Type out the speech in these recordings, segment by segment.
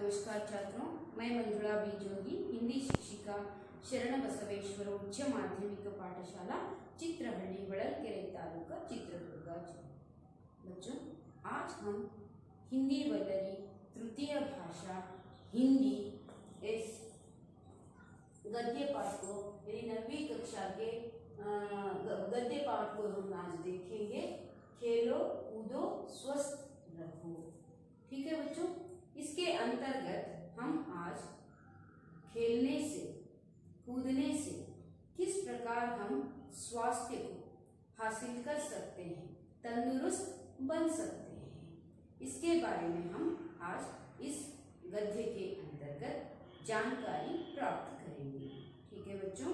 नमस्कार छात्रों, मैं मंजुळा बी जोगी, हिंदी शिक्षिका, शरण बसवेश्वर उच्च माध्यमिक पाठशाला चित्रहಳ್ಳಿ ಹೊಳಲ್ಕೆರೆ तालुका चित्रदुर्ग जिला। बच्चों, आज हम हिंदी वल्लरी तृतीय भाषा हिंदी इस गद्य पाठ को यानी 9वीं कक्षा के गद्य पाठ को हम आज देखेंगे। खेलो कूदो स्वस्थ रहो। ठीक है बच्चों, इसके अंतर्गत हम आज खेलने से कूदने से किस प्रकार हम स्वास्थ्य को हासिल कर सकते हैं, तंदुरुस्त बन सकते हैं, इसके बारे में हम आज इस गद्य के अंतर्गत जानकारी प्राप्त करेंगे। ठीक है बच्चों,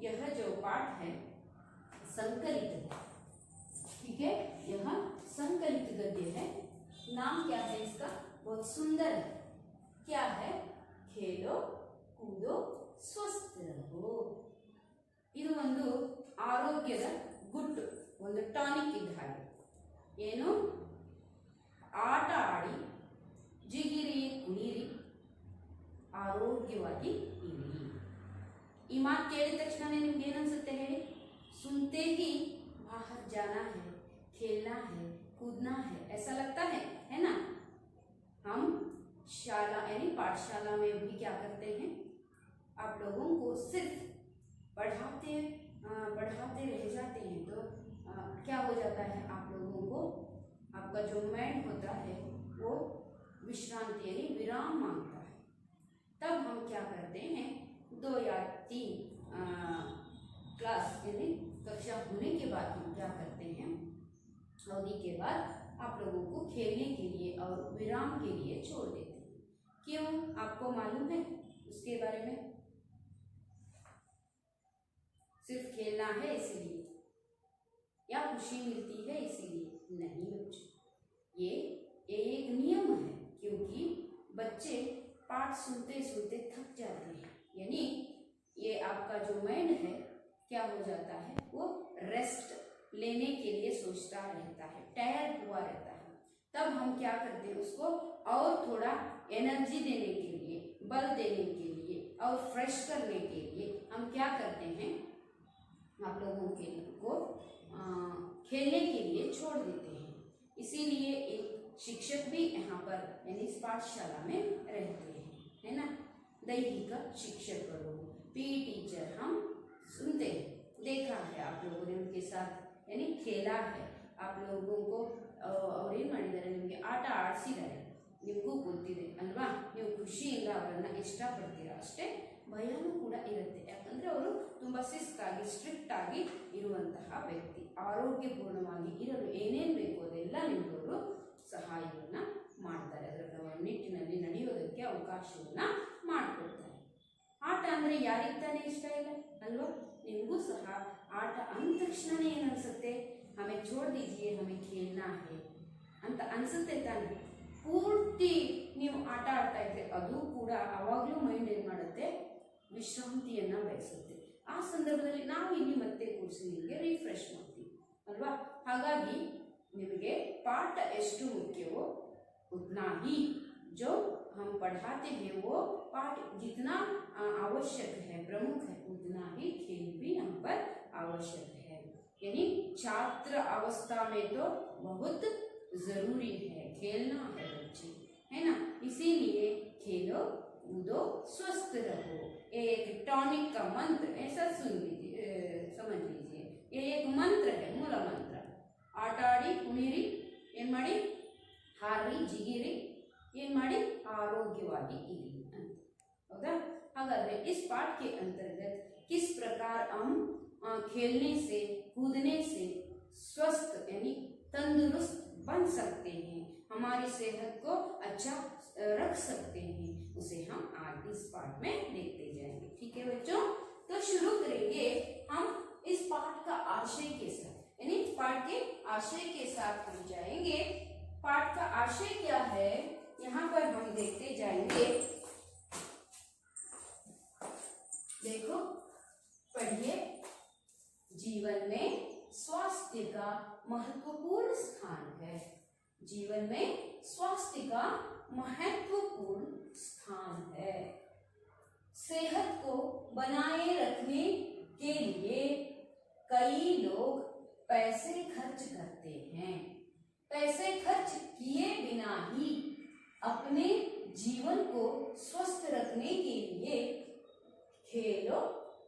यह जो पाठ है संकलित है। ठीक है, यह संकलित गद्य है। नाम क्या है इसका? बहुत सुंदर है। क्या है? खेलो कूदो ಸ್ವಸ್ಥ ರಹೋ। ಇದು ಒಂದು ಆರೋಗ್ಯದ ಗುಟ್ಟು, ಒಂದು ಟಾನಿಕ್ ಇದ್ದ ಹಾಗೆ. ಏನು? ಆಟ ಆಡಿ ಜಿಗಿರಿ ಕುಣಿರಿ ಆರೋಗ್ಯವಾಗಿ ಇರಿ। ಈ ಮಾತು ಕೇಳಿದ ತಕ್ಷಣ ನಿಮ್ಗೆ ಏನನ್ಸುತ್ತೆ ಹೇಳಿ? सुनते ही बाहर जाना है, खेलना है, कूदना है, ऐसा लगता है ना? हम शाला यानी पाठशाला में भी क्या करते हैं, आप लोगों को सिर्फ पढ़ाते रह जाते हैं तो क्या हो जाता है, आप लोगों को आपका जो माइंड होता है वो विश्रांति यानी विराम मांगता है। तब हम क्या करते हैं, 2 या 3 क्लास यानी कक्षा होने के बाद हम क्या करते हैं, अवधि के बाद आप लोगों को खेलने के लिए और विराम के लिए छोड़ देते हैं। क्यों? आपको मालूम है उसके बारे में? सिर्फ खेलना है इसलिए या खुशी मिलती है इसीलिए? नहीं बच्चों, ये एक नियम है, क्योंकि बच्चे पाठ सुनते सुनते थक जाते हैं। यानी ये आपका जो माइंड है क्या हो जाता है, वो रेस्ट लेने के लिए सोचता रहता है, टायर्ड हुआ रहता है। तब हम क्या करते हैं, उसको और थोड़ा एनर्जी देने के लिए, बल देने के लिए और फ्रेश करने के लिए हम क्या करते हैं, आप लोगों के को खेलने के लिए छोड़ देते हैं। इसीलिए एक शिक्षक भी यहाँ पर यानी इस पाठशाला में रहते हैं, है ना? दैहिक शिक्षक लोग, पीटी टीचर हम सुनते हैं, देखा है आप लोगों ने उनके साथ यानी खेला है। आप लोगों को ಅವ್ರು ಏನು ಮಾಡಿದ್ದಾರೆ, ನಿಮಗೆ ಆಟ ಆಡಿಸಿದ್ದಾರೆ, ನಿಮಗೂ ಗೊತ್ತಿದೆ ಅಲ್ವಾ? ನೀವು ಖುಷಿಯಿಂದ ಅವರನ್ನು ಇಷ್ಟಪಡ್ತೀರಾ, ಅಷ್ಟೇ ಭಯನೂ ಕೂಡ ಇರುತ್ತೆ. ಯಾಕಂದರೆ ಅವರು ತುಂಬ ಶಿಸ್ತಾಗಿ ಸ್ಟ್ರಿಕ್ಟ್ ಆಗಿ ಇರುವಂತಹ ವ್ಯಕ್ತಿ. ಆರೋಗ್ಯಪೂರ್ಣವಾಗಿ ಇರಲು ಏನೇನು ಬೇಕು ಅದೆಲ್ಲ ನಿಮಗವರು ಸಹಾಯವನ್ನು ಮಾಡ್ತಾರೆ, ಅದರ ನಿಟ್ಟಿನಲ್ಲಿ ನಡೆಯೋದಕ್ಕೆ ಅವಕಾಶವನ್ನು ಮಾಡಿಕೊಡ್ತಾರೆ. ಆಟ ಅಂದರೆ ಯಾರಿಗೆ ತಾನೇ ಇಷ್ಟ ಇಲ್ಲ ಅಲ್ವಾ? ನಿಮಗೂ ಸಹ ಆಟ ಅಂದ ತಕ್ಷಣನೇ ಏನು ಅನಿಸುತ್ತೆ, हमें छोड़ दीजिए, हमें खेलना है ಅಂತ ಅನಿಸುತ್ತೆ ತಾನೆ? ಪೂರ್ತಿ ನೀವು ಆಟ ಆಡ್ತಾ ಇದ್ರೆ ಅದು ಕೂಡ ಅವಾಗಲೂ ಮೈಂಡ್ ಏನು ಮಾಡುತ್ತೆ, ವಿಶ್ರಾಂತಿಯನ್ನು ಬಯಸುತ್ತೆ. ಆ ಸಂದರ್ಭದಲ್ಲಿ ನಾವು ಇಲ್ಲಿ ಮತ್ತೆ ಕೂರಿಸಿ ನಿಮಗೆ ರಿಫ್ರೆಶ್ ಮಾಡ್ತೀವಿ ಅಲ್ವಾ? ಹಾಗಾಗಿ ನಿಮಗೆ ಪಾಠ ಎಷ್ಟು ಮುಖ್ಯವೋ उतना ही जो हम पढ़ाते हैं वो पाठ जितना आवश्यक है, प्रमुख है, उतना ही खेल भी हम पर आवश्यक है। यानी छात्र अवस्था में तो बहुत जरूरी है, खेलना है बच्चे, है ना? इसीलिए खेलो कूदो स्वस्थ रहो, ये एक टॉनिक का मंत्र, ऐसा सुन लीजिए, समझ लीजिए। ये एक मंत्र है, मूल मंत्र। आट आड़ी कुणीरी ಏನು ಮಾಡಿ, ಹಾರಿ ಜಿಗಿರಿ ಏನು ಮಾಡಿ, ಆರೋಗ್ಯವಾಗಿ ಇರಿ ಅಂತ. ಹೌದಾ? ಹಾಗಾದ್ರೆ इस पाठ के अंतर्गत किस प्रकार हम खेलने से कूदने से स्वस्थ यानी तंदुरुस्त बन सकते हैं, हमारी सेहत को अच्छा रख सकते हैं, उसे हम आज इस पाठ में देखते जाएंगे। ठीक है बच्चों, तो शुरू करेंगे हम इस पाठ का आशय के साथ, यानी पाठ के आशय के साथ हम जाएंगे। पाठ का आशय क्या है, यहाँ पर हम देखते जाएंगे। देखो, पढ़िए। जीवन में स्वास्थ्य का महत्वपूर्ण स्थान है। जीवन में स्वास्थ्य का महत्वपूर्ण स्थान है। सेहत को बनाए रखने के लिए कई लोग पैसे खर्च करते हैं। पैसे खर्च किए बिना ही अपने जीवन को स्वस्थ रखने के लिए खेलो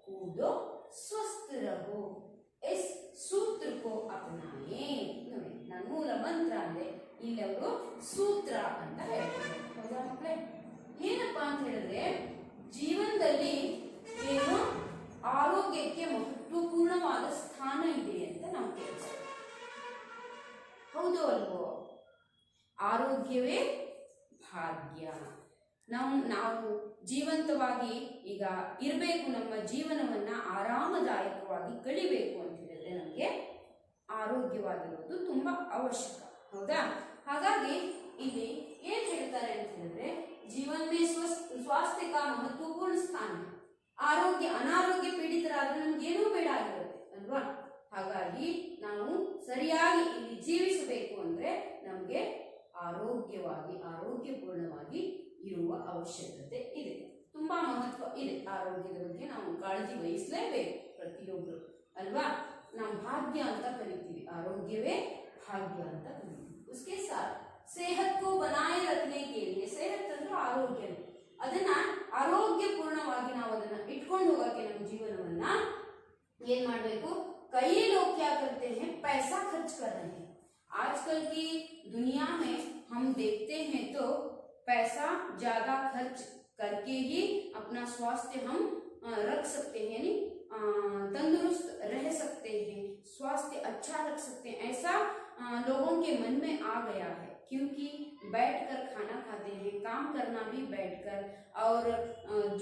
कूदो स्वस्थ रहो इस सूत्र को अपनाएं। ನಾನು ಮೂಲ ಮಂತ್ರ ಅಂದ್ರೆ ಇಲ್ಲಿ ಅವರು ಸೂತ್ರ ಅಂತ ಹೇಳ್ತಾರೆ. ಹೌದಾ ಮಕ್ಕಳೇ? ಏನಪ್ಪಾ ಅಂತ ಹೇಳಿದ್ರೆ ಜೀವನದಲ್ಲಿ ಏನು ಆರೋಗ್ಯಕ್ಕೆ ಮಹತ್ವಪೂರ್ಣವಾದ ಸ್ಥಾನ ಇದೆ ಅಂತ ನಾವು ಕೇಳ್ತೇವೆ. ಹೌದು ಅಲ್ವೋ? ಆರೋಗ್ಯವೇ ಭಾಗ್ಯ. ನಾವು ಜೀವಂತವಾಗಿ ಈಗ ಇರಬೇಕು, ನಮ್ಮ ಜೀವನವನ್ನ ಆರಾಮದಾಯಕವಾಗಿ ಕಳಿಬೇಕು ಅಂತ ಹೇಳಿದ್ರೆ ನಮಗೆ ಆರೋಗ್ಯವಾಗಿರೋದು ತುಂಬಾ ಅವಶ್ಯಕ. ಹೌದಾ? ಹಾಗಾಗಿ ಇಲ್ಲಿ ಏನ್ ಹೇಳ್ತಾರೆ ಅಂತ ಹೇಳಿದ್ರೆ ಜೀವನ ಮೇ ಸ್ವಾಸ್ಥ್ಯ ಕಾ ಮಹತ್ವಪೂರ್ಣ ಸ್ಥಾನ. ಆರೋಗ್ಯ ಅನಾರೋಗ್ಯ ಪೀಡಿತರಾದ್ರೆ ನಮ್ಗೇನೂ ಬೇಡ ಆಗಿರುತ್ತೆ ಅಲ್ವಾ? ಹಾಗಾಗಿ ನಾವು ಸರಿಯಾಗಿ ಇಲ್ಲಿ ಜೀವಿಸಬೇಕು ಅಂದ್ರೆ ನಮ್ಗೆ ಆರೋಗ್ಯಪೂರ್ಣವಾಗಿ ಇರುವ ಅವಶ್ಯಕತೆ ಇದೆ. ತುಂಬಾ ಮಹತ್ವ ಇದೆ ಆರೋಗ್ಯದ ಬಗ್ಗೆ. ನಾವು ಕಾಳಜಿ ವಹಿಸಲೇಬೇಕು ಪ್ರತಿಯೊಬ್ಬರು ಅಲ್ವಾ? ನಾವು ಭಾಗ್ಯ ಅಂತ ಕರಿತೀವಿ, ಆರೋಗ್ಯವೇ ಭಾಗ್ಯ ಅಂತ ಕರಿತೀವಿ. उसके साथ सेहत को बनाए रखने के लिए, सेहत ಅಂದ್ರೆ ಆರೋಗ್ಯ, ಅದನ್ನ ಆರೋಗ್ಯಪೂರ್ಣವಾಗಿ ನಾವು ಅದನ್ನ ಇಟ್ಕೊಂಡು ಹೋಗಕ್ಕೆ ನಮ್ಮ ಜೀವನವನ್ನ ಏನ್ ಮಾಡಬೇಕು? कई लोग क्या करते हैं, पैसा खर्च कर रहे हैं. आजकल की दुनिया में हम देखते हैं तो पैसा ज्यादा खर्च करके ही अपना स्वास्थ्य हम रख सकते हैं, यानी तंदुरुस्त रह सकते हैं, स्वास्थ्य अच्छा रख सकते हैं. ऐसा लोगों के मन में आ गया है क्योंकि बैठकर खाना खाते हैं, काम करना भी बैठकर, और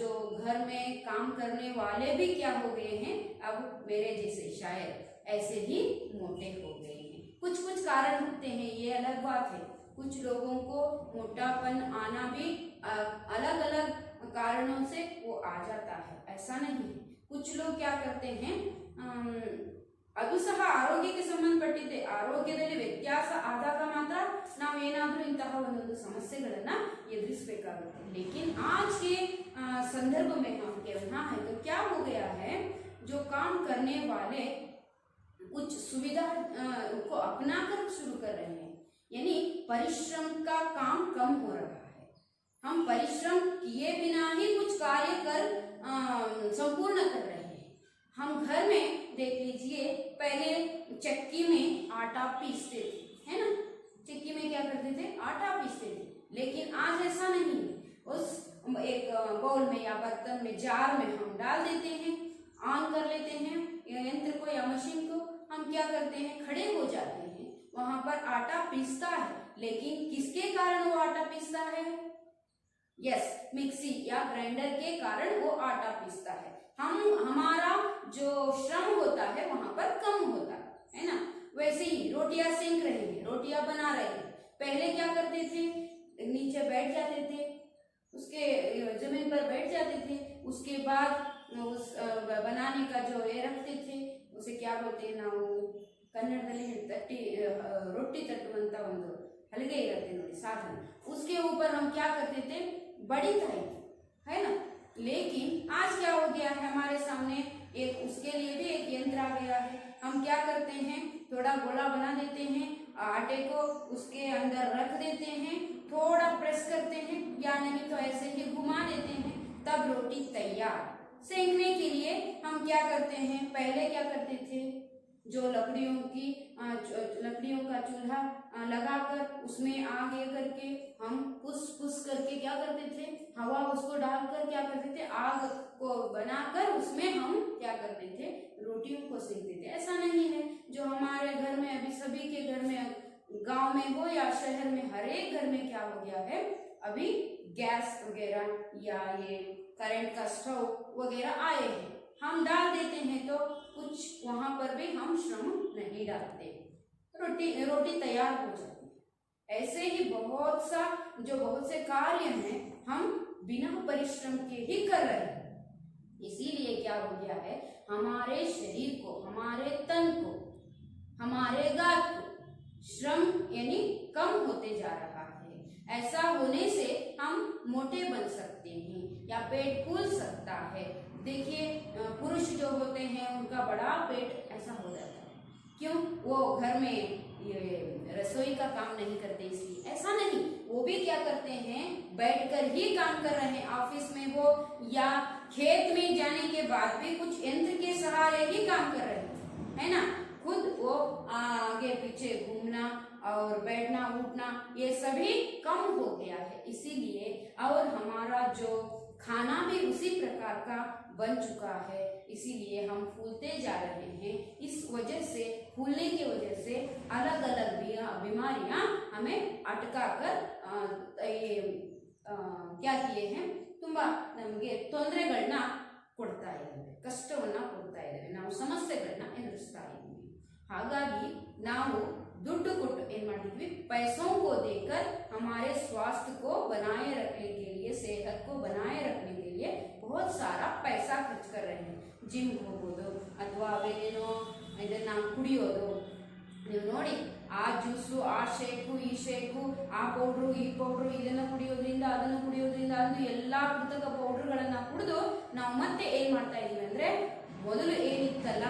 जो घर में काम करने वाले भी क्या हो गए हैं, अब मेरे जैसे शायद ऐसे ही मोटे हो गए हैं. कुछ कारण होते हैं, ये अलग बात है. कुछ लोगों को मोटापन आना भी अलग अलग कारणों से वो आ जाता है, ऐसा नहीं है. कुछ लोग क्या करते हैं, ಅದು ಸಹ ಆರೋಗ್ಯಕ್ಕೆ ಸಂಬಂಧಪಟ್ಟಿದೆ. ಆರೋಗ್ಯದಲ್ಲಿ ವ್ಯತ್ಯಾಸ ಆದಾಗ ಮಾತ್ರ ನಾವೇನಾದ್ರೂ ಇಂತಹ ಒಂದೊಂದು ಸಮಸ್ಯೆಗಳನ್ನ ಎದುರಿಸಬೇಕಾಗುತ್ತೆ. लेकिन आज के संदर्भ में हम कहना है तो क्या हो गया है, जो काम करने वाले कुछ सुविधा को अपना कर शुरू कर रहे हैं, यानी परिश्रम का काम कम हो रहा है. हम परिश्रम किए बिना ही कुछ कार्य कर संपूर्ण कर रहे हैं. हम घर में देख लीजिए, पहले चक्की में आटा पीसते थे, है ना? चक्की में क्या करते थे? आटा पीसते थे. लेकिन आज ऐसा नहीं. उस एक बाउल में या बर्तन में, जार में हम डाल देते हैं, ऑन कर लेते हैं यंत्र को या मशीन को. हम क्या करते हैं? खड़े हो जाते हैं, वहां पर आटा पीसता है. लेकिन किसके कारण वो आटा पीसता है? यस, मिक्सी या ग्राइंडर के कारण वो आटा पीसता है. हमारा जो श्रम होता है वहां पर कम होता है ना? वैसे ही रोटियां सेंक रहे हैं, रोटियां बना रहे हैं. पहले क्या करते थे? नीचे बैठ जाते थे, उसके जमीन पर बैठ जाते थे. उसके बाद उस बनाने का जो ये रखते थे, उसे क्या बोलते हैं ನಾವು ಕನ್ನಡದಲ್ಲಿ ತಟ್ಟಿ ರೊಟ್ಟಿ ತಟ್ಟುವಂತ ಒಂದು ಹಲಗೆ ಇರುತ್ತೆ ನೋಡಿ, साधन. उसके ऊपर हम क्या करते थे? बड़ी थाई, है ना? लेकिन आज क्या हो गया है, हमारे सामने एक उसके लिए भी एक यंत्र आ गया है. हम क्या करते हैं? थोड़ा गोला बना देते हैं, आटे को उसके अंदर रख देते हैं, थोड़ा प्रेस करते हैं, या नहीं तो ऐसे ही घुमा देते हैं, तब रोटी तैयार. सेंकने के लिए हम क्या करते हैं? पहले क्या करते थे? जो लकड़ियों का चूल्हा लगाकर उसमें आग ये करके हम पुस करके क्या करते थे? हवा उसको डालकर क्या करते थे? आग को बनाकर उसमें हम क्या करते थे? रोटियों को सेकते थे. ऐसा नहीं है जो हमारे घर में अभी सभी के घर में, गांव में हो या शहर में, हर एक घर में क्या हो गया है, अभी गैस वगैरह या ये करंट का स्टोव वगैरह आए हैं. हम डाल देते हैं तो कुछ वहां पर भी हम श्रम नहीं डालते, रोटी तैयार हो जाती है. ऐसे ही बहुत से कार्य हैं हम बिना परिश्रम के ही कर रहे हैं. इसीलिए क्या हो गया है, हमारे शरीर को, हमारे तन को, हमारे गात को श्रम यानी कम होते जा रहा है. ऐसा होने से हम मोटे बन सकते हैं या पेट फूल सकता है। देखिए पुरुष जो होते हैं उनका बड़ा पेट ऐसा हो जाता है, क्यों? वो घर में ये रसोई का काम नहीं करते इसलिए। ऐसा नहीं, वो भी क्या करते हैं, बैठकर ही काम कर रहे हैं ऑफिस में हो या खेत में जाने के बाद भी कुछ यंत्र के सहारे ही काम कर रहे हैं, है ना। खुद वो आगे पीछे घूमना और बैठना उठना ये सभी कम हो गया है, इसीलिए। और हमारा जो खाना भी उसी प्रकार का बन चुका है, इसीलिए हम फूलते जा रहे हैं। इस वजह से, फूलने की वजह से अलग अलग बीमारियां हमें अटका कर क्या किए हैं, ತುಂಬಾ ನಮಗೆ ತೊಂದರೆಗಳನ್ನ ಕೊಡ್ತಾ ಇದ್ದಾವೆ, ಕಷ್ಟವನ್ನ ಕೊಡ್ತಾ ಇದ್ದಾವೆ, ನಾವು ಸಮಸ್ಯೆಗಳನ್ನ ಎದುರಿಸ್ತಾ ಇದ್ದೀವಿ। ಹಾಗಾಗಿ ನಾವು ದುಡ್ಡು ಕೊಟ್ಟು ಏನ್ ಮಾಡಿದ್ವಿ, पैसों को देकर हमारे स्वास्थ्य को बनाए रखने के लिए, सेहत को बनाए रखने के लिए बहुत सारा पैसा खर्च कर रहे हैं। ಜಿಮ್ ಹೋಗೋದು ಅಥವಾ ಅವೇನೇನೋ ಇದನ್ನ ಕುಡಿಯೋದು, ನೀವು ನೋಡಿ ಆ ಜ್ಯೂಸು, ಆ ಶೇಕು, ಈ ಶೇಕು, ಆ ಪೌಡ್ರು, ಈ ಪೌಡ್ರು, ಇದನ್ನ ಕುಡಿಯೋದ್ರಿಂದ ಅದನ್ನು ಕುಡಿಯೋದ್ರಿಂದ ಅದು ಎಲ್ಲಾ ಕೃತಕ ಪೌಡ್ರ್ಗಳನ್ನ ಕುಡಿದು ನಾವು ಮತ್ತೆ ಏನ್ ಮಾಡ್ತಾ ಇದೀವಿ ಅಂದ್ರೆ, ಮೊದಲು ಏನಿತ್ತಲ್ಲ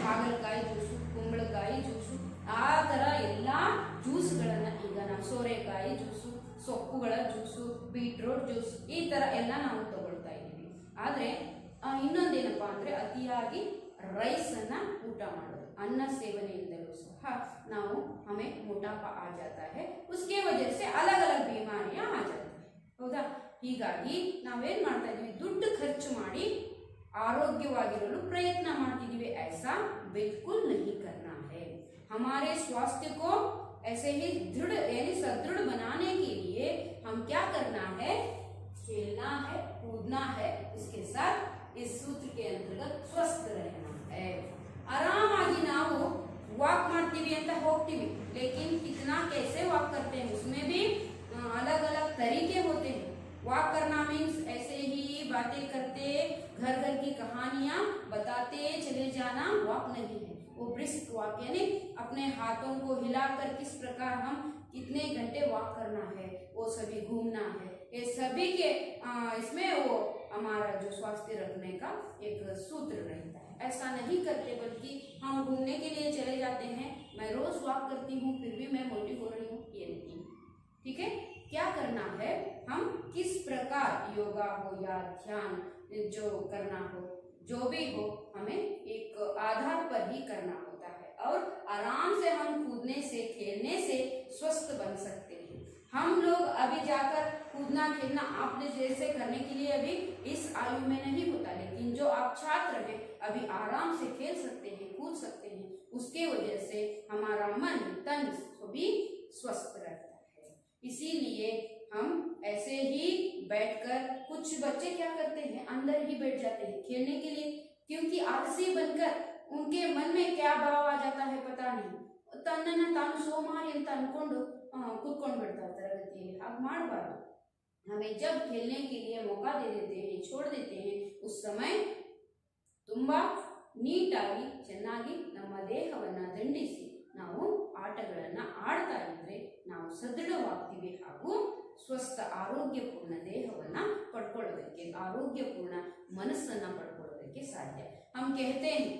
ಹಾಗಲಕಾಯಿ ಜ್ಯೂಸು, ಕುಂಬಳಕಾಯಿ ಜ್ಯೂಸು, ಆ ತರ ಎಲ್ಲಾ ಜ್ಯೂಸ್ಗಳನ್ನ ಈಗ ನಾವು ಸೋರೆಕಾಯಿ ಜ್ಯೂಸು, ಸೊಪ್ಪುಗಳ ಜ್ಯೂಸು, ಬೀಟ್ರೂಟ್ ಜ್ಯೂಸ್, ಈ ತರ ಎಲ್ಲ ನಾವು ತಗೊಳ್ತಾ ಇದ್ದೀವಿ। ಆದ್ರೆ ಇನ್ನೊಂದೇನಪ್ಪಾ ಅಂದ್ರೆ ಅತಿಯಾಗಿ ರೈಸ್ ಅನ್ನ ಊಟ ಮಾಡೋದು, अन्न सेवनेಯಿಂದಲೂ सह ನಾವು हमें मोटापा आ जाता है, उसके वजह से अलग अलग बीमारियां आ जाती है, ಹೌದಾ। ಹೀಗಾಗಿ ನಾವೇನ್ ಮಾಡ್ತಾ ಇದೀವಿ, ದುಡ್ಡು ಖರ್ಚು ಮಾಡಿ ಆರೋಗ್ಯವಾಗಿರಲು ಪ್ರಯತ್ನ ಮಾಡ್ತಿದೀವಿ। ऐसा बिल्कुल नहीं करना है। हमारे स्वास्थ्य को ऐसे ही दृढ़ यानी सदृढ़ बनाने के लिए हम क्या करना है, खेलना है, कूदना है, इसके साथ इस सूत्र के अंतर्गत स्वस्थ रहना है। आरामागी ನಾವು वाक ಮಾಡ್ತೀವಿ ಅಂತ ಹೋಗ್ತೀವಿ, लेकिन कितना कैसे वॉक करते हैं उसमें भी अलग अलग तरीके होते हैं। वॉक करना मीन्स ऐसे ही बातें करते, घर घर की कहानियां बताते चले जाना वॉक नहीं है। वो ब्रिस्क वॉक यानी अपने हाथों को हिलाकर किस प्रकार हम कितने घंटे वॉक करना है, वो सभी घूमना है, ये सभी के इसमें वो हमारा जो स्वास्थ्य रखने का एक सूत्र रहता है। ऐसा नहीं करते, बल्कि हम घूमने के लिए चले जाते हैं, मैं रोज वॉक करती हूँ फिर भी मैं मोटी हो रही हूँ, ये नहीं। ठीक है, क्या करना है, हम किस प्रकार योगा हो या ध्यान जो करना हो, जो भी हो, हमें एक आधार पर ही करना होता है। और आराम से हम कूदने से, खेलने से स्वस्थ बन सकते हैं। हम लोग अभी जाकर कूदना खेलना आपने जैसे करने के लिए अभी इस आयु में नहीं होता, लेकिन जो आप छात्र हैं अभी आराम से खेल सकते हैं, कूद सकते हैं, उसके वजह से हमारा मन तन भी स्वस्थ रहता है। इसीलिए हम ऐसे ही बैठकर, कुछ बच्चे क्या करते हैं अंदर ही बैठ जाते हैं खेलने के लिए, क्योंकि आलसी बनकर उनके मन में क्या भाव आ जाता है पता नहीं, ತನ್ನನ್ನ ತಾನು ಸೋಮಾರಿ ಅಂತ ಅನ್ಕೊಂಡು ಕೂತ್ಕೊಂಡು ಬಿಡ್ತಾರೆ ತರಗತಿಯಲ್ಲಿ। ಹಾಗೆ ಮಾಡಬಾರ್ದು। हमें जब खेलने के लिए मौका दे देते हैं, छोड़ देते हैं, उस समय ತುಂಬಾ ನೀಟಾಗಿ ಚೆನ್ನಾಗಿ ನಮ್ಮ ದೇಹವನ್ನ ದಂಡಿಸಿ ನಾವು ಆಟಗಳನ್ನ ಆಡ್ತಾ ಇದ್ರೆ ನಾವು ಸದೃಢವಾಗ್ತೀವಿ ಹಾಗೂ ಸ್ವಸ್ಥ ಆರೋಗ್ಯಪೂರ್ಣ ದೇಹವನ್ನ ಪಡ್ಕೊಳ್ಳೋದಕ್ಕೆ, ಆರೋಗ್ಯಪೂರ್ಣ ಮನಸ್ಸನ್ನ ಪಡ್ಕೊಳ್ಳೋದಕ್ಕೆ ಸಾಧ್ಯ। हम कहते हैं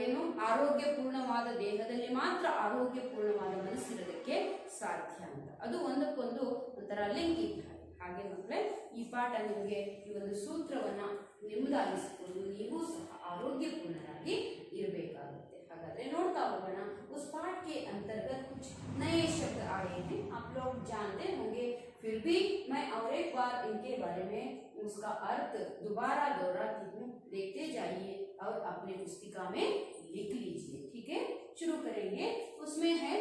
ಏನು, ಆರೋಗ್ಯಪೂರ್ಣವಾದ ದೇಹದಲ್ಲಿ ಮಾತ್ರ ಆರೋಗ್ಯಪೂರ್ಣವಾದ ಮನಸ್ಸಿರೋದಕ್ಕೆ ಸಾಧ್ಯ ಅಂತ, ಅದು ಒಂದಕ್ಕೊಂದು ಒಂಥರ ಲಿಂಕ್ ಇದ್ದ ಹಾಗೆ ಮಕ್ಕಳೇ, ಈ ಪಾಠ ನಿಮಗೆ ಈ ಒಂದು ಸೂತ್ರವನ್ನ ನಿಮ್ಮದಾಗಿಸಿಕೊಂಡು ನೀವು ಸಹ ಆರೋಗ್ಯಪೂರ್ಣರಾಗಿ ಇರಬೇಕಾಗುತ್ತೆ। ಹಾಗಾದ್ರೆ ನೋಡ್ತಾ ಹೋಗೋಣ। उस पाठ के अंतर्गत कुछ नए शब्द आए हैं, आप लोग जानते होंगे, फिर भी मैं और एक बार इनके बारे में उसका अर्थ दोबारा दोहराती हूँ, देखते जाइए और अपने पुस्तिका में लिख लीजिए। ठीक है, शुरू करेंगे। उसमें है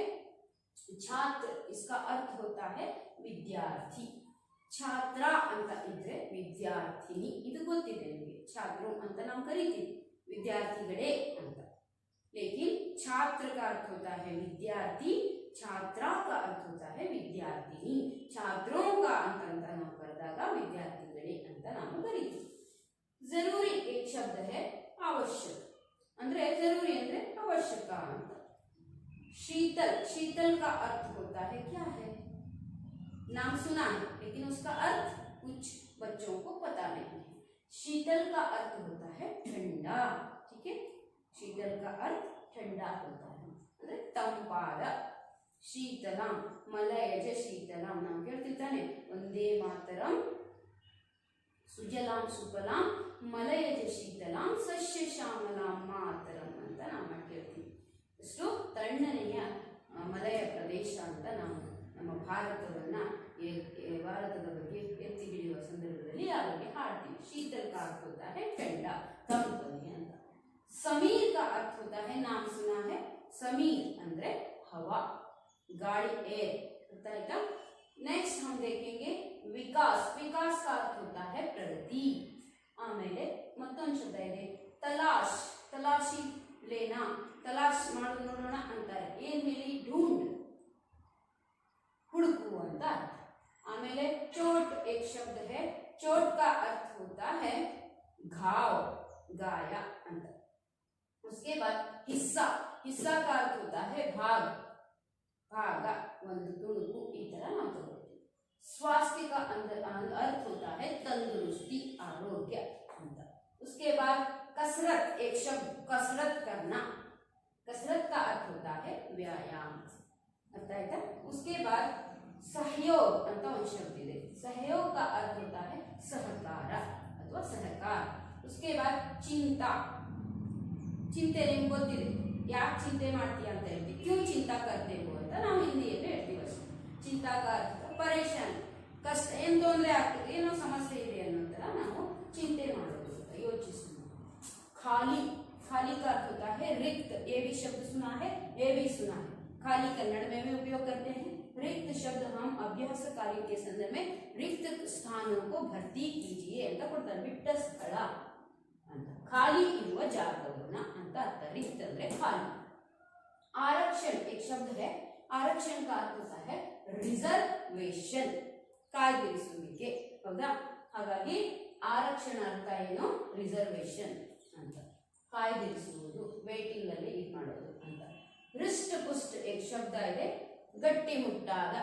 छात्र, इसका अर्थ होता है विद्यार्थी। ಛಾತ್ರ ಅಂತ ಇದ್ರೆ ವಿದ್ಯಾರ್ಥಿನಿ, ಇದು ಗೊತ್ತಿದೆ ನಿಮಗೆ, ಛಾತ್ರು ಅಂತ ನಾವು ಕರಿತೀವಿ, ವಿದ್ಯಾರ್ಥಿಗಳೇ ಅಂತ। लेकिन छात्र का अर्थ होता है विद्यार्थी, छात्रा का अर्थ होता है विद्यार्थिनी। छात्रों का ಅಂತ ನಾವು ಕರೆದಾಗ ವಿದ್ಯಾರ್ಥಿಗಳೇ ಅಂತ ನಾವು ಕರಿತೀವಿ। जरूरी एक शब्द है आवश्यक, ಅಂದ್ರೆ जरूरी ಅಂದ್ರೆ आवश्यक ಅಂತ। शीतल, शीतल का अर्थ होता है क्या है, नाम सुना है लेकिन उसका अर्थ कुछ बच्चों को पता नहीं है। शीतल का अर्थ होता है ठंडा, ठीक है, शीतल का अर्थ ठंडा होता है ಅಂದ್ರೆ ತಂಪಾದ। ಶೀತಲಂ ಮಲಯಜ ಶೀತಲಂ ನಾವು ಕೇಳ್ತಿರ್ತಾನೆ ಒಂದೇ ಮಾತರಂ ಸುಜಲಾಂ ಸುಫಲಾಂ ಮಲಯಜ ಶೀತಲಾಂ ಸಸ್ಯ ಶ್ಯಾಮಲಾಂ ಮಾತರಂ ಅಂತ ನಾವು ಕೇಳ್ತೀವಿ। ಎಷ್ಟು ತಣ್ಣನೆಯ ಮಲಯ ಪ್ರದೇಶ ಅಂತ ನಾವು ನಮ್ಮ ಭಾರತದ ಬಗ್ಗೆ ಎತ್ತಿ ಹಿಡಿಯುವ ಸಂದರ್ಭದಲ್ಲಿ ಆ ಬಗ್ಗೆ ಹಾಡ್ತೀವಿ। शीतल का अर्थ होता है ठंडा, ತಂಪನೆ ಅಂತ। समीर का अर्थ होता है, नाम सुना है, समीर ಅಂದ್ರೆ हवा, गाड़ी, एयर, होता है क्या। नेक्स्ट हम देखेंगे विकास। विकास का अर्थ होता है प्रगति। ಆಮೇಲೆ ಮತ್ತೊಂದು ಶಬ್ದ ಇದೆ ತಲಾಶ್, ತಲಾಶಿ लेना, ತಲಾಶ್ ಮಾಡೋದು ನೋಡೋಣ ಅಂತಾರೆ। ಏನ್ ಹೇಳಿ, ढूंढ, ಹುಡುಕು ಅಂತ अर्थ। आमेले चोट एक शब्द है, चोट का अर्थ होता है घाव, गाया अंत। उसके बाद हिस्सा, हिस्सा का अर्थ होता है भाग, भागा, ಒಂದು ತುಣುಕು ಈ ತರ ನಾವು ತಗೊಳ್ತೀವಿ। स्वास्थ्य का अर्थ होता है तंदुरुस्ती, आरोग्य अंत। उसके बाद कसरत एक शब्द, कसरत करना, कसरत का अर्थ होता है व्यायाम, अर्थ है क्या। उसके बाद सहयोग ಅಂತ ಒಂದು ಶಬ್ದ ಇದೆ, सहयोग का अर्थ होता है सहकार अथवा सहकार। उसके बाद चिंता, ಚಿಂತೆ ನಿಮ್ಗೆ ಗೊತ್ತಿದೆ, ಯಾಕೆ ಚಿಂತೆ ಮಾಡ್ತೀಯ ಅಂತ ಹೇಳ್ತೀವಿ, क्यों चिंता करते हो ಅಂತ ನಾವು ಹಿಂದಿಯಲ್ಲಿ ಹೇಳ್ತೀವಿ ಅಷ್ಟೇ। चिंता का अर्थ परेशान, ಕಷ್ಟ, ಏನು ತೊಂದರೆ ಆಗ್ತದೆ, ಏನೋ ಸಮಸ್ಯೆ ಇದೆ ಅನ್ನೋ ತರ ನಾವು ಚಿಂತೆ ಮಾಡೋದು, ಯೋಚಿಸೋದು। खाली, खाली का अर्थ होता है रिक्त, ये भी शब्द सुना है, ये भी सुना है। खाली कन्नड़ में भी उपयोग करते हैं। रिक्त शब्द हम अभ्यास कार्य के संदर्भ में रिक्त स्थानों को भर्ती कीजिए ಅಂತ ಕೊಡ್ತಾರೆ, ಬಿಟ್ಟ ಸ್ಥಳ ಅಂತ, ಖಾಲಿ ಇರುವ ಜಾಗವನ್ನ ಅಂತ ಅರ್ಥ। रिक्त ಅಂದ್ರೆ ಖಾಲಿ। आरक्षण एक शब्द है, आरक्षण का अर्थ होता है रिजर्वेशन, ಕಾಯ್ದಿರಿಸುವಿಕೆ, ಹೌದಾ। ಹಾಗಾಗಿ ಆರಕ್ಷಣ ಅರ್ಥ ಏನು, ರಿಸರ್ವೇಶನ್ ಅಂತ, ಕಾಯ್ದಿರಿಸುವುದು, ವೇಟಿಂಗ್ ಅಲ್ಲಿ ಇದು ಮಾಡೋದು ಅಂತ। ಹೃಷ್ಟ ಪುಷ್ಟ एक ಶಬ್ದ ಇದೆ, ಗಟ್ಟಿ ಮುಟ್ಟಾದ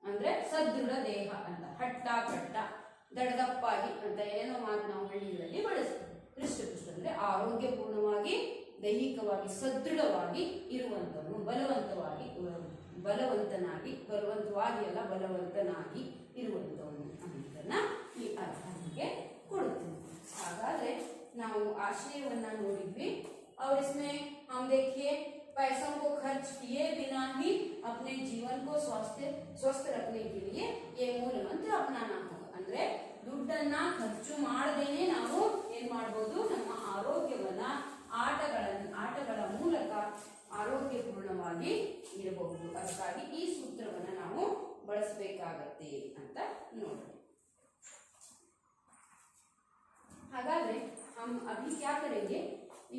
ಅಂದ್ರೆ ಸದೃಢ ದೇಹ ಅಂತ, ಹಟ್ಟ ಕಟ್ಟ, ದಡದಪ್ಪಾಗಿ ಅಂತ ಏನೇನೋ ಮಾತು ನಾವು ಹಳ್ಳಿಗಳಲ್ಲಿ ಬಳಸ್ತೀವಿ। ಹೃಷ್ಟಪುಷ್ಟ ಅಂದ್ರೆ ಆರೋಗ್ಯಪೂರ್ಣವಾಗಿ, ದೈಹಿಕವಾಗಿ ಸದೃಢವಾಗಿ ಇರುವಂತವನು, ಬಲವಂತವಾಗಿ, ಬಲವಂತನಾಗಿ, ಬಲವಂತವಾಗಿ ಅಲ್ಲ ಬಲವಂತನಾಗಿ ಇರುವಂತವನು ಅನ್ನೋದನ್ನ ಈ ಅರ್ಥಕ್ಕೆ ಕೊಡುತ್ತೇನೆ। ಹಾಗಾದ್ರೆ ನಾವು ಆಶಯವನ್ನ ನೋಡಿದ್ವಿ। और इसमें हम देखिए पैसों को खर्च किए बिना ही अपने जीवन को स्वस्थ रखने के लिए ये मूल मंत्र अपनाना होगा। ಅಂದ್ರೆ ದುಡ್ಡನ್ನ ಖರ್ಚು ಮಾಡದೇನೆ ನಾವು ಏನ್ ಮಾಡಬಹುದು, ನಮ್ಮ ಆರೋಗ್ಯವನ್ನ ಆಟಗಳ ಮೂಲಕ ಆರೋಗ್ಯಪೂರ್ಣವಾಗಿ ಇರಬಹುದು। ಅದಕ್ಕಾಗಿ ಈ ಸೂತ್ರವನ್ನ ನಾವು ಬಳಸಬೇಕಾಗತ್ತೆ ಅಂತ ನೋಡಿ। ಹಾಗಾದ್ರೆ हम अभी क्या करेंगे,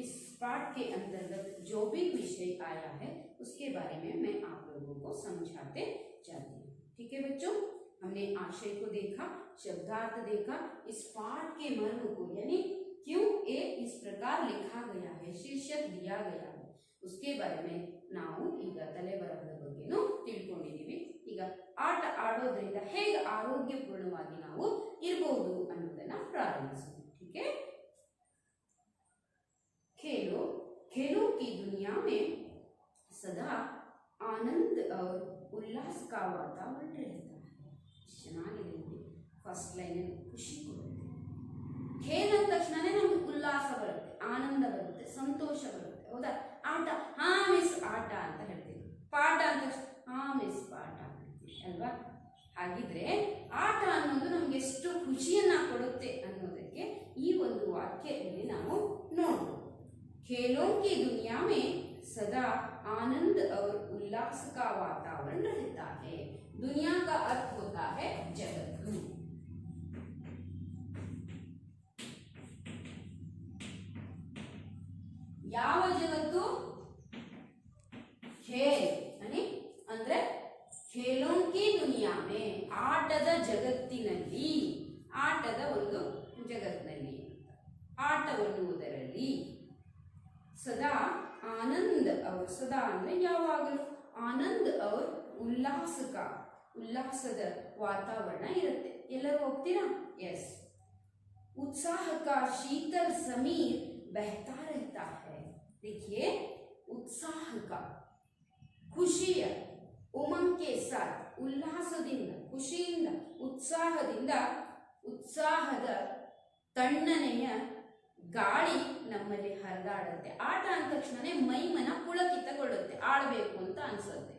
इस पाठ के अंतर्गत जो भी विषय आया है उसके बारे में मैं आप लोगों को समझाते चलती हूँ। ठीक है बच्चों, हमने आशय को देखा, शब्दार्थ देखा, इस पाठ के मर्म को, यानी क्यों ये इस प्रकार लिखा गया है, शीर्षक दिया गया है, उसके बारे में ನಾವು ಈಗ ತಲೆಬರಹದ ಬಗ್ಗೆನೂ ತಿಳ್ಕೊಂಡಿದ್ದೀವಿ। ಈಗ ಆಟ ಆಡೋದ್ರಿಂದ ಹೇಗೆ ಆರೋಗ್ಯಪೂರ್ಣವಾಗಿ ನಾವು ಇರಬಹುದು ಅನ್ನೋದನ್ನ ಪ್ರಾರಂಭಿಸೋಣ। ठीक है, खेलों की दुनिया में सदा आनंद और उल्लास का वातावरण रहता है। ಚೆನ್ನಾಗಿದೆ ನೋಡಿ, ಫಸ್ಟ್ ಲೈನ್ ಖುಷಿ ಕೊಡುತ್ತೆ। ಖೇಲ್ ಅಂದ ತಕ್ಷಣನೇ ನಮ್ಗೆ ಉಲ್ಲಾಸ ಬರುತ್ತೆ, ಆನಂದ ಬರುತ್ತೆ, ಸಂತೋಷ ಬರುತ್ತೆ, ಹೌದಾ। ಆಟ, ಹಾ ಮಿಸ್ ಆಟ ಅಂತ ಹೇಳ್ತೀವಿ, ಪಾಠ ಅಂತ ಹಾ ಮಿಸ್ ಪಾಠ ಅಂತೀವಿ ಅಲ್ವಾ। ಹಾಗಿದ್ರೆ ಆಟ ಅನ್ನೋದು ನಮ್ಗೆ ಎಷ್ಟು ಖುಷಿಯನ್ನ ಕೊಡುತ್ತೆ ಅನ್ನೋದಕ್ಕೆ ಈ ಒಂದು ವಾಕ್ಯದಲ್ಲಿ ನಾವು ನೋಡಬಹುದು। खेलों की दुनिया में सदा आनंद और उल्लास का वातावरण रहता है। दुनिया का अर्थ होता है जगत। ಯಾವ ಜಗತ್ತು, ಖೇಲ್ ಅಂದ್ರೆ ಖೇಲೋं की दुनिया में, ಆಟದ ಜಗತ್ತಿನಲ್ಲಿ, ಆಟದ ಒಂದು ಜಗತ್ತಿನಲ್ಲಿ, ಆಟವನ್ನುವುದರಲ್ಲಿ सदा आनंद और सदा ಅಂದ್ರೆ ಯಾವಾಗಲೂ, आनंद और उल्लास का, ಉಲ್ಲಾಸದ ವಾತಾವರಣ ಇರುತ್ತೆ. ಎಲ್ಲರೂ ಹೋಗ್ತೀರಾ? ಎಸ್. उत्साह का शीतल समीर बहता रहता है. देखिए, उत्साह का, ಖುಷಿಯ, ಉಮಂಗ್ ಕೆ ಸಾಥ್, ಉಲ್ಲಾಸದಿಂದ, ಖುಷಿಯಿಂದ, ಉತ್ಸಾಹದಿಂದ, ಉತ್ಸಾಹದ ತಣ್ಣನೆಯ ಗಾಳಿ ನಮ್ಮಲ್ಲಿ ಹರಿದಾಡುತ್ತೆ. ಆಟ ಅಂದ ತಕ್ಷಣನೇ ಮೈಮನ ಪುಳಕಿತಗೊಳ್ಳುತ್ತೆ, ಆಡಬೇಕು ಅಂತ ಅನ್ಸುತ್ತೆ.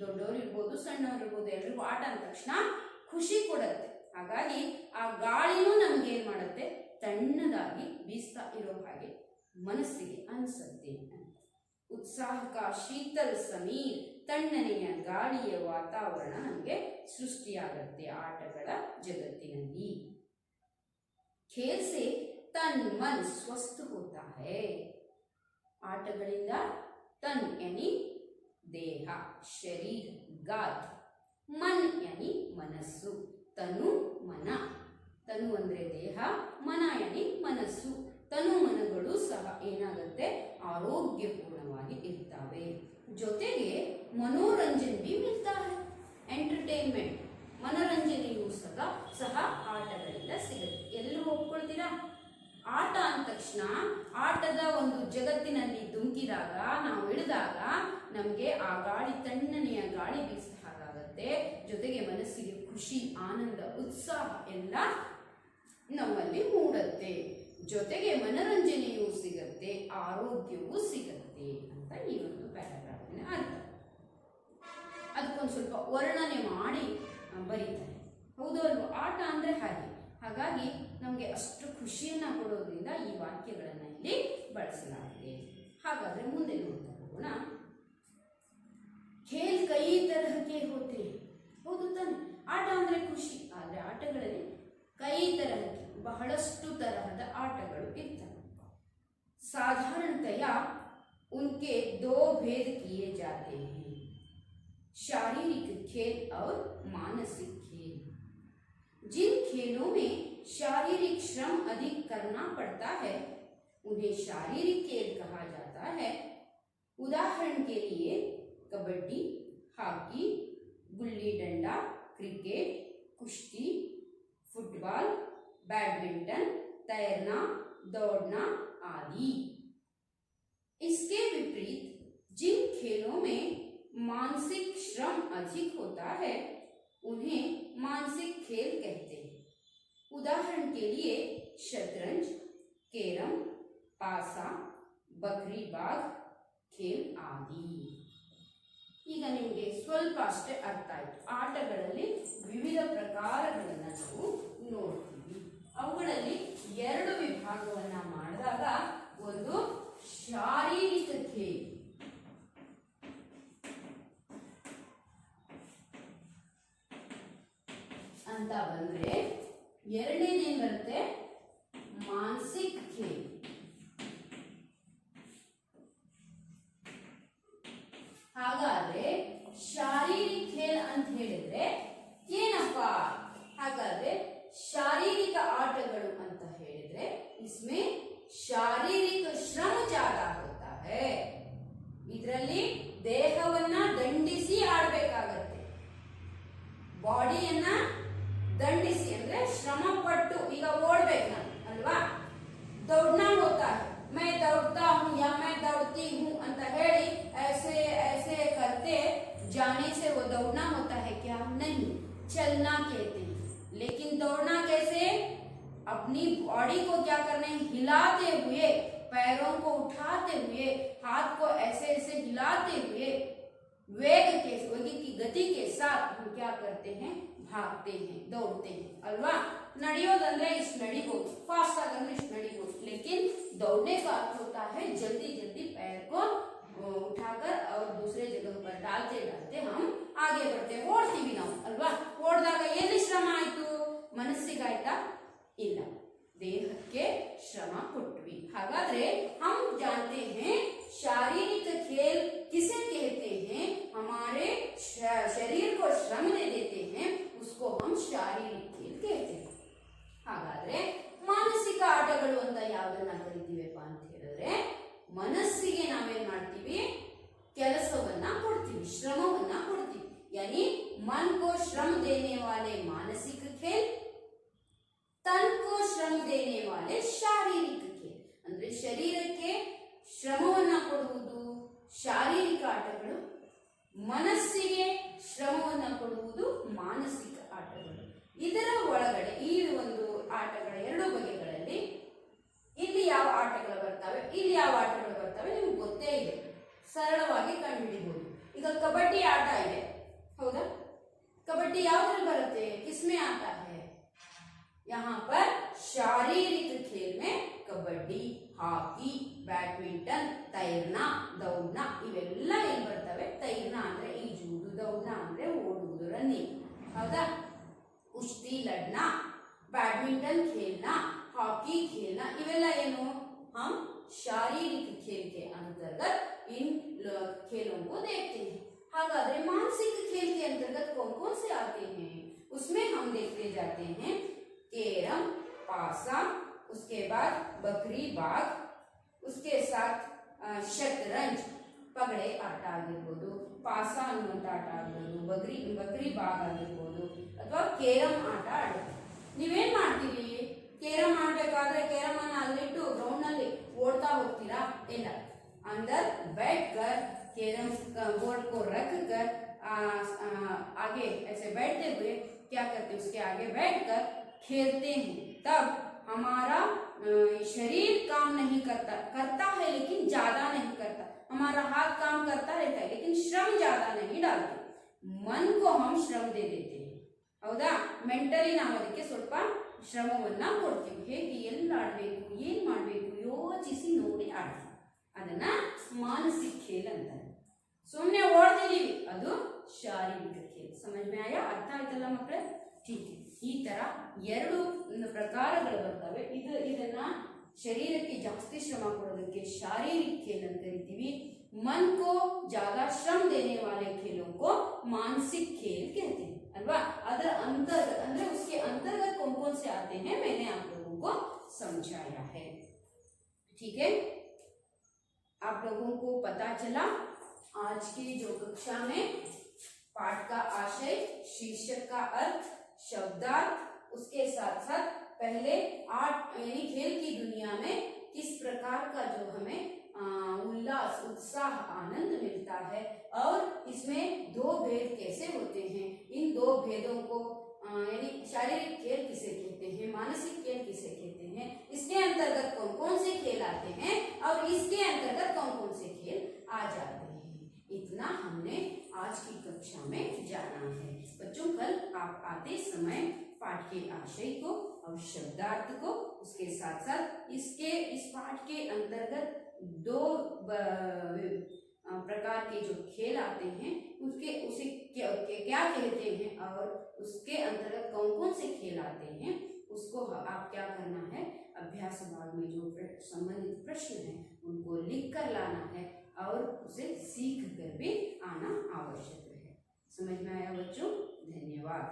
ದೊಡ್ಡವರು ಇರ್ಬೋದು, ಸಣ್ಣವ್ರು ಇರ್ಬೋದು, ಎಲ್ರಿಗೂ ಆಟ ಅಂದ ತಕ್ಷಣ ಖುಷಿ ಕೊಡುತ್ತೆ. ಹಾಗಾಗಿ ಆ ಗಾಳಿನೂ ನಮ್ಗೆ ಏನ್ ಮಾಡುತ್ತೆ, ತಣ್ಣದಾಗಿ ಬೀಸ್ತಾ ಇರೋ ಹಾಗೆ ಮನಸ್ಸಿಗೆ ಅನ್ಸುತ್ತೆ ಅಂತ. ಉತ್ಸಾಹ ಕಾ ಶೀತಲ್ ಸಮೀರ್, ತಣ್ಣನೆಯ ಗಾಳಿಯ ವಾತಾವರಣ ನಮಗೆ ಸೃಷ್ಟಿಯಾಗತ್ತೆ ಆಟಗಳ ಜಗತ್ತಿನಲ್ಲಿ. खेल से तन मन स्वस्थ होता है. ಆಟಗಳಿಂದ ತನ್ ಯಾನಿ ದೇಹ, ಶರೀರ, ಗಾತ್, ಮನ್ ಯಾನಿ ಮನಸ್ಸು, ತನು ಮನ. ತನು ಅಂದ್ರೆ ದೇಹ, ಮನ ಯಾನಿ ಮನಸ್ಸು. ತನು ಮನಗಳು ಸಹ ಏನಾಗುತ್ತೆ, ಆರೋಗ್ಯಪೂರ್ಣವಾಗಿ ಇರ್ತವೆ. ಜೊತೆಗೆ ಮನೋರಂಜನೆ भी मिलता है. ಎಂಟರ್ಟೈನ್ಮೆಂಟ್, ಮನೋರಂಜನೆಯೂ ಸಹ ಆಟಗಳಿಂದ ಸಿಗುತ್ತೆ. ಎಲ್ಲರೂ ಒಪ್ಕೊಳ್ತೀರಾ? ಆಟ ಅಂದ ತಕ್ಷಣ ಆಟದ ಒಂದು ಜಗತ್ತಿನಲ್ಲಿ ಧುಮುಕಿದಾಗ, ನಾವು ಇಳಿದಾಗ ನಮಗೆ ಆ ಗಾಳಿ, ತಣ್ಣನೆಯ ಗಾಳಿ ಬೀಸಿದ ಹಾಗಾಗತ್ತೆ. ಜೊತೆಗೆ ಮನಸ್ಸಿಗೆ ಖುಷಿ, ಆನಂದ, ಉತ್ಸಾಹ ಎಲ್ಲ ನಮ್ಮಲ್ಲಿ ಮೂಡುತ್ತೆ. ಜೊತೆಗೆ ಮನೋರಂಜನೆಯೂ ಸಿಗತ್ತೆ, ಆರೋಗ್ಯವೂ ಸಿಗತ್ತೆ ಅಂತ ಈ ಒಂದು ಪ್ಯಾರಾಗ್ರಾಫಿನ ಅರ್ಥ. ಅದಕ್ಕೊಂದು ಸ್ವಲ್ಪ ವರ್ಣನೆ ಮಾಡಿ ಬರೀತಾರೆ. ಹೌದು ಅಲ್ವಾ? ಆಟ ಅಂದ್ರೆ ಹಾಗೆ. ಹಾಗಾಗಿ ನಮಗೆ ಅಷ್ಟು ಖುಷಿಯನ್ನ ಕೊಡೋದ್ರಿಂದ ಈ ವಾಕ್ಯಗಳನ್ನು ಇಲ್ಲಿ ಬಳಸಲಾಗಿದೆ. ಹಾಗಾದ್ರೆ ಮುಂದೆ ನೋಡ್ತಾ ಹೋಗೋಣ. ಖೇಲ್ ಕೈ ತರಹಕ್ಕೆ ಹೋತೆ. ಹೌದು ತಾನೆ? ಆಟ ಅಂದ್ರೆ ಖುಷಿ, ಆದ್ರೆ ಆಟಗಳಲ್ಲಿ ಕೈ ತರಹಕ್ಕೆ, ಬಹಳಷ್ಟು ತರಹದ ಆಟಗಳು ಇರ್ತವೆ. ಸಾಧಾರಣತೆಯ उनके दो भेद किए जाते हैं, शारीरिक खेल और मानसिक खेल. जिन खेलों में शारीरिक श्रम अधिक करना पड़ता है उन्हें शारीरिक खेल कहा जाता है. उदाहरण के लिए कबड्डी, हॉकी, गुल्ली डंडा, क्रिकेट, कुश्ती, फुटबॉल, बैडमिंटन, तैरना, दौड़ना आदि. इसके विपरीत जिन खेलों में मानसिक श्रम अधिक होता है उन्हें मानसिक खेल कहते हैं. उदाहरण के लिए शतरंज, कैरम, पासा, बकरी बाग खेल आदि. ಈಗ ನಿಮಗೆ ಸ್ವಲ್ಪ ಅಷ್ಟೇ ಅರ್ಥ ಆಯ್ತು. ಆಟಗಳಲ್ಲಿ ವಿವಿಧ ಪ್ರಕಾರಗಳನ್ನು ನಾವು ನೋಡ್ತೀವಿ. ಅವುಗಳಲ್ಲಿ ಎರಡು ವಿಭಾಗವನ್ನ ಮಾಡಿದಾಗ, ಒಂದು ಶಾರೀರಿಕ ಖೇಲ್ ಅಂತ ಬಂದ್ರೆ, ಎರಡನೇದೇನ್ ಬರುತ್ತೆ, ಮಾನಸಿಕ ಖೇಲ್. ಹಾಗಾದ್ರೆ ಶಾರೀರಿಕ ಖೇಲ್ ಅಂತ ಹೇಳಿದ್ರೆ ಏನಪ್ಪಾ? ಹಾಗಾದ್ರೆ ಶಾರೀರಿಕ ಆಟಗಳು ಅಂತ ಹೇಳಿದ್ರೆ इसमें ಶಾರೀರಿಕ ಶ್ರಮ ಜ್ಯಾದಾ ಹೋತಾ ಹೈ. ಇದರಲ್ಲಿ ದೇಹವನ್ನ ದಂಡಿಸಿ ಆಡಬೇಕಾಗತ್ತೆ. ಬಾಡಿಯನ್ನ ದಂಡಿಸಿ ಅಂದ್ರೆ ಶ್ರಮ ಪಟ್ಟು, ಈಗ ಓಡ್ಬೇಕು ನಾನು ಅಲ್ವಾ, दौड़ना होता है, मैं दौड़ता हूँ या मैं दौड़ती हूँ ಅಂತ ಹೇಳಿ ऐसे ऐसे करते जाने से वो दौड़ना होता है क्या? नहीं, चलना कहते हैं. लेकिन दौड़ना कैसे? अपनी बॉडी को क्या करना है, हिलाते हुए, पैरों को उठाते हुए, हाथ को ऐसे ऐसे हिलाते हुए, वेग के गति के साथ हम क्या करते हैं, भागते हैं, दौड़ते हैं अल्वा. ನಡೆಯೋದಂದ್ರೆ ಇಷ್ಟು ನಡಿಬಹುದು, फास्ट ಆಗಂದ್ರೆ ಇಷ್ಟು ನಡಿಬಹುದು. लेकिन दौड़ने का अर्थ होता है जल्दी जल्दी पैर को उठाकर और दूसरे जगह पर डालते डालते हम आगे बढ़ते. ಓಡ್ತೀವಿ ನಾವು ಅಲ್ವಾ. ಓಡಿದಾಗ ಎಲ್ಲಿ ಶ್ರಮ ಆಯ್ತು? ಮನಸ್ಸಿಗಾಯ್ತಾ? ಇಲ್ಲ, ದೇಹಕ್ಕೆ ಶ್ರಮ ಕೊಟ್ವಿ. ಹಾಗಾದ್ರೆ हम जानते हैं शारीरिक खेल किसे कहते हैं? हमारे शरीर को श्रम दे देते हैं, उसको हम शारीरिक खेल कहते हैं. ಹಾಗಾದ್ರೆ ಮಾನಸಿಕ ಆಟಗಳು ಅಂತ ಯಾವುದನ್ನ ಕರಿತೀವಪ್ಪ ಅಂತ ಹೇಳಿದ್ರೆ, ಮನಸ್ಸಿಗೆ ನಾವೇನ್ ಮಾಡ್ತೀವಿ, ಕೆಲಸವನ್ನ ಕೊಡ್ತೀವಿ, ಶ್ರಮವನ್ನ ಕೊಡ್ತೀವಿ. यानी मन को श्रम देने वाले मानसिक खेल, तन को श्रम देने वाले ಶಾರೀರಿಕ खेल. ಅಂದ್ರೆ ಶರೀರಕ್ಕೆ ಶ್ರಮವನ್ನ ಕೊಡುವುದು ಶಾರೀರಿಕ ಆಟಗಳು, ಮನಸ್ಸಿಗೆ ಶ್ರಮವನ್ನ ಕೊಡುವುದು ಮಾನಸಿಕ ಆಟಗಳು. ಇದರ ಒಳಗಡೆ ಈ ಒಂದು ಆಟಗಳ ಎರಡು ಬಗೆಗಳಲ್ಲಿ ಇಲ್ಲಿ ಯಾವ ಆಟಗಳು ಬರ್ತವೆ, ಇಲ್ಲಿ ಯಾವ ಆಟಗಳು ಬರ್ತವೆ ನಿಮ್ಗೆ ಗೊತ್ತೇ ಇದೆ, ಸರಳವಾಗಿ ಕಂಡುಹಿಡಿಬಹುದು. ಈಗ ಕಬಡ್ಡಿ ಆಟ ಇದೆ, ಹೌದಾ? कबड्डी यावद्ರಲ್ಲಿ बರುತ್ತೆ, किसमें आता है? यहाँ पर शारीरिक खेल में कबड्डी, ಹಾಕಿ, ಬ್ಯಾಡ್ಮಿಂಟನ್, ತೈರ್ನಾ, ದೌಡ್ನಾ ಇವೆಲ್ಲ ಏನ್ ಬರ್ತವೆ? ತೈರ್ನಾ ಅಂದ್ರೆ ಈಜುವುದು, ದೌಡ್ನಾ ಅಂದ್ರೆ ಓಡುವುದು, ರನ್ನಿಂಗ್, ಹೌದಾ? ಕುಸ್ತಿ ಲಡ್ನಾ, बैडमिंटन खेलना, हॉकी खेलना, इवेला ಏನು? हम शारीरिक खेल के अंतर्गत इन खेलों को देखते हैं. हागाದ್ರೆ मानसिक खेल के अंतर्गत कौन कौन से आते हैं? उसमें हम देखते जाते हैं कैरम, पासा, उसके बाद बकरी बाग, उसके साथ शतरंज, ಪಗಡೆ ಆಟ ಆಗಿರಬಹುದು, ಪಾಸ ಅನ್ನುವಂತ ಆಟ ಆಗಿರಬಹುದು, ಬಕರಿ ಬಾಗ್ ಆಗಿರಬಹುದು, ಅಥವಾ ಕೇರಂ ಆಟ ಆಡುತ್ತೆ. ನೀವೇನ್ ಮಾಡ್ತೀರಿ? ಕೇರಂ ಆಡ್ಬೇಕಾದ್ರೆ ಕೇರಂ ಅನ್ನ ಅಲ್ಲಿಟ್ಟು ಗ್ರೌಂಡ್ ನಲ್ಲಿ ಓಡ್ತಾ ಹೋಗ್ತೀರಾ? ಇಲ್ಲ, अंदर बैठकर कैरम बोर्ड को रखकर आगे ऐसे बैठते हुए क्या करते हैं? उसके आगे बैठकर खेलते हैं. तब हमारा शरीर काम नहीं करता है, लेकिन ज्यादा नहीं करता. हमारा हाथ काम करता रहता है, लेकिन श्रम ज्यादा नहीं डालते. मन को हम श्रम दे देते हैं, ಹೌದಾ? ಮೆಂಟಲಿ ನಾವು ಅದಕ್ಕೆ ಸ್ವಲ್ಪ ಶ್ರಮವನ್ನ ಕೊಡ್ತೀವಿ. ಹೇಗೆ, ಎಲ್ಲಿ ಆಡಬೇಕು, ಏನ್ ಮಾಡಬೇಕು ಯೋಚಿಸಿ ನೋಡಿ ಆಡ್ತೀವಿ. ಅದನ್ನ ಮಾನಸಿಕ ಖೇಲ್ ಅಂತಾರೆ. ಸುಮ್ಮನೆ ಓಡ್ತಿದೀವಿ, ಅದು ಶಾರೀರಿಕ ಖೇಲ್. ಸಮझ में आया? ಅರ್ಥ ಆಯ್ತಲ್ಲ ಮಕ್ಕಳೇ? ठीक है. ಈ ತರ ಎರಡು ಪ್ರಕಾರಗಳು ಬರ್ತವೆ. ಇದನ್ನ ಶರೀರಕ್ಕೆ ಜಾಸ್ತಿ ಶ್ರಮ ಕೊಡೋದಕ್ಕೆ ಶಾರೀರಿಕ ಖೇಲ್ ಅಂತ ಕರಿತೀವಿ. मन को ज्यादा श्रम देने वाले खेलों को मानसिक खेल कहते हैं, अल्वा? अदर अंतर्गत अंदर उसके अंतर्गत कौन कौन से आते हैं मैंने आप लोगों को समझाया है. ठीक है, आप लोगों को पता चला आज की जो कक्षा में पाठ का आशय, शीर्षक का अर्थ, शब्दार्थ, उसके साथ साथ पहले आर्ट यानी खेल की दुनिया में किस प्रकार का जो हमें उल्लास, उत्साह, आनंद मिलता है और इसमें दो भेद कैसे होते हैं, इन दो भेदों को यानी शारीरिक खेल किसे कहते हैं, मानसिक खेल किसे कहते हैं, इसके अंतर्गत कौन कौन से खेल आते हैं और इसके अंतर्गत कौन कौन से खेल आ जाते हैं, इतना हमने आज की कक्षा में जाना है. बच्चों, कल आप आते समय पाठ के आशय को और शब्दार्थ को, उसके साथ साथ इस पाठ के अंतर्गत दो प्रकार के जो खेल आते हैं उसे क्या कहते हैं और उसके अंतर्गत कौन कौन से खेल आते हैं, उसको आप क्या करना है, अभ्यास भाग में जो संबंधित प्रश्न हैं उनको लिख कर लाना है और उसे सीख कर भी आना आवश्यक है. समझ में आया बच्चों? धन्यवाद.